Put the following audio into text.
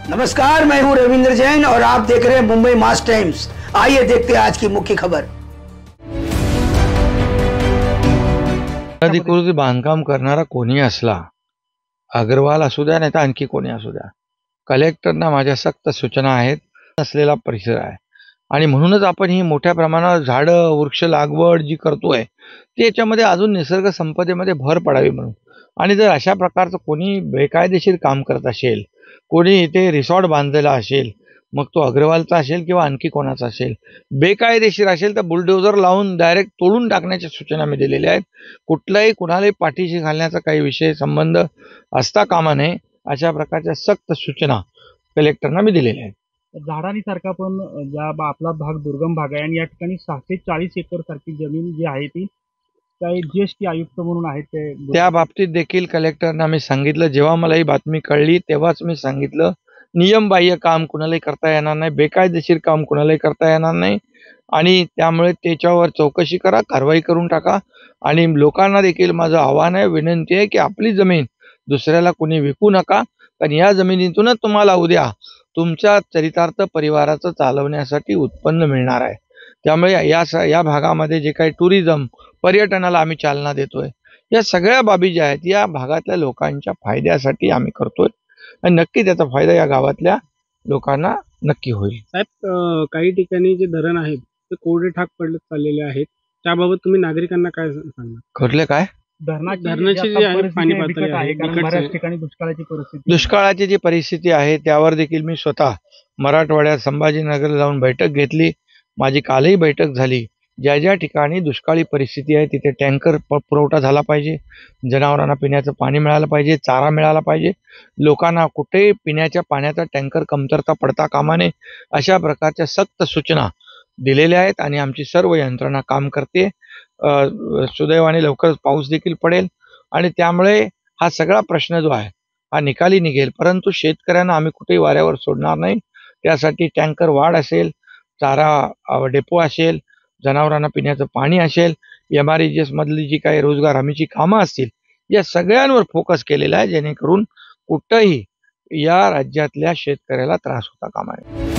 नमस्कार, मैं हूं रविंद्र जैन और आप देख रहे हैं मुंबई मास टाइम्स। आइए देखते हैं आज की मुख्य खबर। अधिकृत बांधकाम करणारा कोणी असला, अग्रवाल असू द्या नाही तर आणखी कोणी असू द्या, कलेक्टरना माझ्या सक्त सूचना आहेत. असलेला परिसर आहे आणि म्हणूनच आपण ही मोठ्या प्रमाणावर झाडं वृक्ष लागवड जी करतोय ती याच्यामध्ये अजून निसर्ग संपदेमध्ये भर पडावी म्हणून. आणि जर अशा प्रकारचं कोणी बेकायदेशीर काम करत असेल, कोणी इथे रिसॉर्ट बांधलेला असेल, मग तो अग्रवालचा असेल किंवा आणखी कोणाचा असेल, बेकायदेशीर असेल तर बुलडोझर लावून डायरेक्ट तोडून टाकण्याच्या सूचना मी दिलेल्या आहेत. कुठलाही कुणालाही पाठीशी घालण्याचा काही विषय संबंध असता कामा नये, अशा प्रकारच्या सक्त सूचना कलेक्टरना मी दिलेल्या आहेत. झाडानी सारखा पण आपला भाग दुर्गम भाग आहे आणि या ठिकाणी 640 एकर सारखी जमीन जी आहे ती काही जीएसटी आयुक्त म्हणून आहेत त्या बाबतीत देखील कलेक्टरना मी सांगितलं. जेव्हा मला ही बातमी कळली तेव्हाच मी सांगितलं, नियमबाह्य काम कुणालाही करता येणार नाही, बेकायदेशीर काम कुणालाही करता येणार नाही आणि त्यामुळे त्याच्यावर चौकशी करा, कारवाई करून टाका. आणि लोकांना देखील माझं आव्हान आहे, विनंती आहे की आपली जमीन दुसऱ्याला कोणी विकू नका, कारण या जमिनीतूनच तुम्हाला उद्या तुमच्या चरितार्थ परिवाराचं चालवण्यासाठी उत्पन्न मिळणार आहे. त्यामुळे या भागामध्ये जे काही टुरिझम पर्यटनाला आम्ही चालना देतोय, या सगळ्या बाबी ज्या आहेत या भागातल्या लोकांच्या फायद्यासाठी आम्ही करतोय आणि नक्की त्याचा फायदा या गावातल्या लोकांना नक्की होईल. साहेब, काही ठिकाणी जे धरण आहेत ते कोरडे ठाक पडले चाललेले आहेत, त्याबाबत तुम्ही नागरिकांना काय सांगणार? घडले काय? धरणाची जी आहे पाणी पातळी आहे, बऱ्याच ठिकाणी दुष्काळाची जी परिस्थिती आहे त्यावर देखील मी स्वतः मराठवाड्यात संभाजीनगरला जाऊन बैठक घेतली. माझी कालही बैठक झाली. ज्या ज्या ठिकाणी दुष्काळी परिस्थिती आहे तिथे टँकर पुरवठा झाला पाहिजे, जनावरांना पिण्याचं पाणी मिळालं पाहिजे, चारा मिळाला पाहिजे, लोकांना कुठेही पिण्याच्या पाण्याचा टँकर कमतरता पडता कामा नये, अशा प्रकारच्या सक्त सूचना दिलेल्या आहेत आणि आमची सर्व यंत्रणा काम करते. सुदैवाने लवकरच पाऊस देखील पडेल आणि त्यामुळे हा सगळा प्रश्न जो आहे हा निकाली निघेल. परंतु शेतकऱ्यांना आम्ही कुठेही वाऱ्यावर सोडणार नाही. त्यासाठी टँकर वाढ असेल, चारा डेपो असेल, जनावरांना पिण्याचं पाणी असेल, MREGS मधली जी काही रोजगार हमीची कामं असतील, या सगळ्यांवर फोकस केलेला आहे, जेणेकरून कुठंही या राज्यातल्या शेतकऱ्याला त्रास होता कामा नये.